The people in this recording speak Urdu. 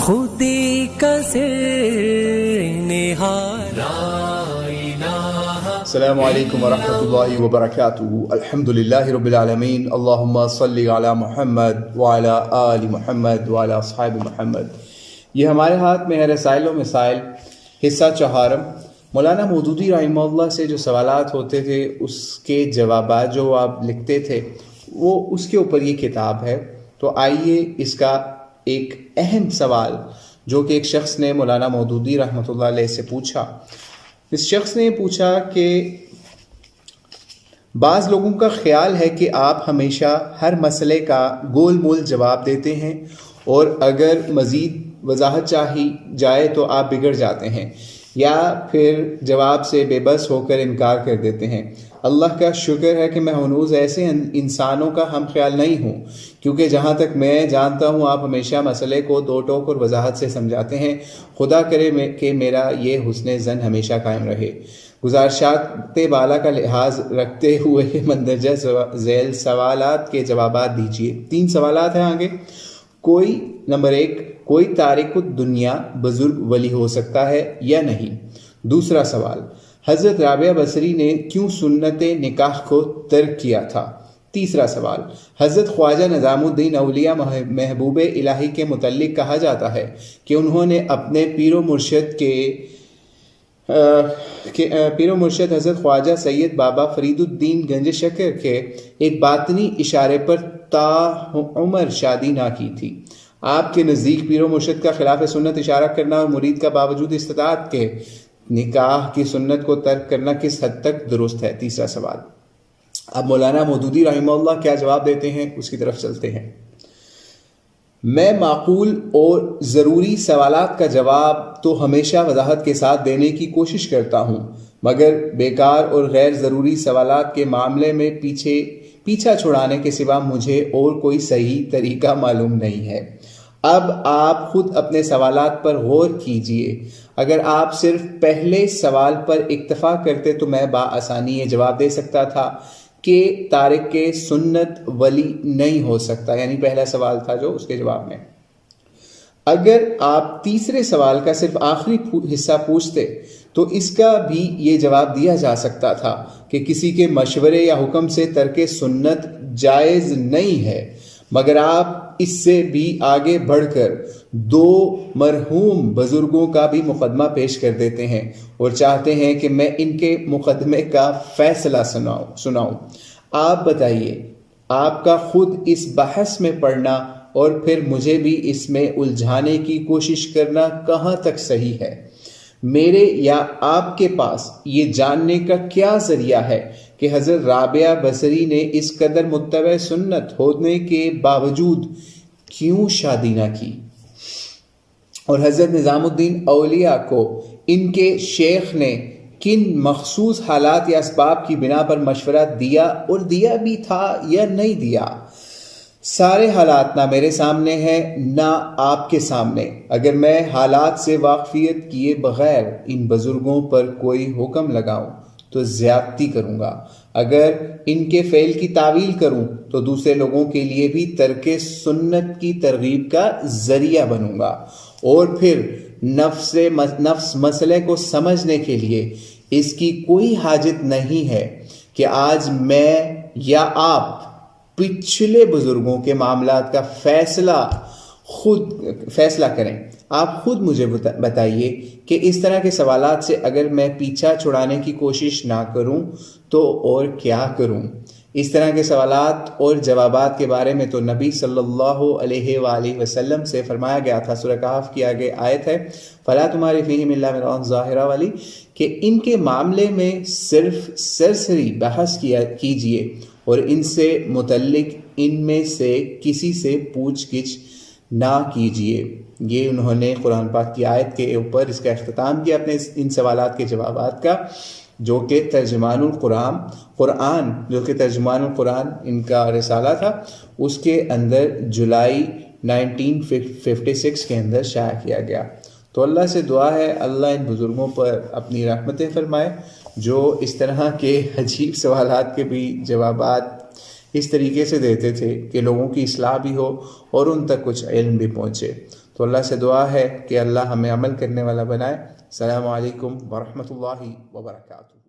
خودی کا نہار. السلام علیکم ورحمۃ اللہ وبرکاتہ. الحمد للہ رب العالمین. اللہم صلی علی محمد وعلی آل محمد وعلی اصحاب محمد. یہ ہمارے ہاتھ میں ہے رسائل و مسائل حصہ چہارم. مولانا مودودی رحمہ اللہ سے جو سوالات ہوتے تھے اس کے جوابات جو آپ لکھتے تھے وہ اس کے اوپر یہ کتاب ہے. تو آئیے اس کا ایک اہم سوال جو کہ ایک شخص نے مولانا مودودی رحمۃ اللہ علیہ سے پوچھا. اس شخص نے پوچھا کہ بعض لوگوں کا خیال ہے کہ آپ ہمیشہ ہر مسئلے کا گول مول جواب دیتے ہیں اور اگر مزید وضاحت چاہی جائے تو آپ بگڑ جاتے ہیں یا پھر جواب سے بے بس ہو کر انکار کر دیتے ہیں. اللہ کا شکر ہے کہ میں ہنوز ایسے انسانوں کا ہم خیال نہیں ہوں، کیونکہ جہاں تک میں جانتا ہوں آپ ہمیشہ مسئلے کو دو ٹوک اور وضاحت سے سمجھاتے ہیں. خدا کرے کہ میرا یہ حسن زن ہمیشہ قائم رہے. گزارشات بالا کا لحاظ رکھتے ہوئے مندرجہ ذیل سوالات کے جوابات دیجیے. 3 سوالات ہیں آگے. نمبر 1، کوئی تارک الدنیا بزرگ ولی ہو سکتا ہے یا نہیں؟ دوسرا سوال، حضرت رابعہ بصری نے کیوں سنت نکاح کو ترک کیا تھا؟ تیسرا سوال، حضرت خواجہ نظام الدین اولیاء محبوب الہی کے متعلق کہا جاتا ہے کہ انہوں نے اپنے پیر و مرشد حضرت خواجہ سید بابا فرید الدین گنج شکر کے ایک باطنی اشارے پر تا عمر شادی نہ کی تھی. آپ کے نزدیک پیر و مرشد کا خلاف سنت اشارہ کرنا اور مرید کا باوجود استطاعت کے نکاح کی سنت کو ترک کرنا کس حد تک درست ہے؟ تیسرا سوال. اب مولانا مودودی رحمہ اللہ کیا جواب دیتے ہیں اس کی طرف چلتے ہیں. میں معقول اور ضروری سوالات کا جواب تو ہمیشہ وضاحت کے ساتھ دینے کی کوشش کرتا ہوں، مگر بیکار اور غیر ضروری سوالات کے معاملے میں پیچھا چھڑانے کے سوا مجھے اور کوئی صحیح طریقہ معلوم نہیں ہے. اب آپ خود اپنے سوالات پر غور کیجئے. اگر آپ صرف پہلے سوال پر اکتفا کرتے تو میں بآسانی یہ جواب دے سکتا تھا کہ تارک کے سنت ولی نہیں ہو سکتا، یعنی پہلا سوال تھا جو اس کے جواب میں. اگر آپ تیسرے سوال کا صرف آخری حصہ پوچھتے تو اس کا بھی یہ جواب دیا جا سکتا تھا کہ کسی کے مشورے یا حکم سے ترک سنت جائز نہیں ہے، مگر آپ اس سے بھی آگے بڑھ کر 2 مرحوم بزرگوں کا بھی مقدمہ پیش کر دیتے ہیں اور چاہتے ہیں کہ میں ان کے مقدمے کا فیصلہ سناؤں. آپ بتائیے، آپ کا خود اس بحث میں پڑھنا اور پھر مجھے بھی اس میں الجھانے کی کوشش کرنا کہاں تک صحیح ہے؟ میرے یا آپ کے پاس یہ جاننے کا کیا ذریعہ ہے کہ حضرت رابعہ بصری نے اس قدر متبع سنت ہونے کے باوجود کیوں شادی نہ کی، اور حضرت نظام الدین اولیاء کو ان کے شیخ نے کن مخصوص حالات یا اسباب کی بنا پر مشورہ دیا اور دیا بھی تھا یا نہیں دیا؟ سارے حالات نہ میرے سامنے ہیں نہ آپ کے سامنے. اگر میں حالات سے واقفیت کیے بغیر ان بزرگوں پر کوئی حکم لگاؤں تو زیادتی کروں گا. اگر ان کے فعل کی تعویل کروں تو دوسرے لوگوں کے لیے بھی ترک سنت کی ترغیب کا ذریعہ بنوں گا، اور پھر نفس مسئلے کو سمجھنے کے لیے اس کی کوئی حاجت نہیں ہے کہ آج میں یا آپ پچھلے بزرگوں کے معاملات کا فیصلہ کریں. آپ خود مجھے بتائیے کہ اس طرح کے سوالات سے اگر میں پیچھا چھڑانے کی کوشش نہ کروں تو اور کیا کروں؟ اس طرح کے سوالات اور جوابات کے بارے میں تو نبی صلی اللہ علیہ وآلہ وسلم سے فرمایا گیا تھا. سورہ کہف کی آگے آیت ہے فَلَا تُمَارِ فِيهِمْ إِلَّا مِرْءًا ظَاهِرًا والی، کہ ان کے معاملے میں صرف سرسری بحث کیجئے اور ان سے متعلق ان میں سے کسی سے پوچھ گچھ نہ کیجئے. یہ انہوں نے قرآن پاک کی آیت کے اوپر اس کا اختتام کیا اپنے ان سوالات کے جوابات کا، جو کہ ترجمان القرآن ان کا رسالہ تھا، اس کے اندر جولائی 1956 کے اندر شائع کیا گیا. تو اللہ سے دعا ہے اللہ ان بزرگوں پر اپنی رحمتیں فرمائے جو اس طرح کے عجیب سوالات کے بھی جوابات اس طریقے سے دیتے تھے کہ لوگوں کی اصلاح بھی ہو اور ان تک کچھ علم بھی پہنچے. تو تو اللہ سے دعا ہے کہ اللہ ہمیں عمل کرنے والا بنائے۔ السلام علیکم ورحمۃ اللہ وبرکاتہ۔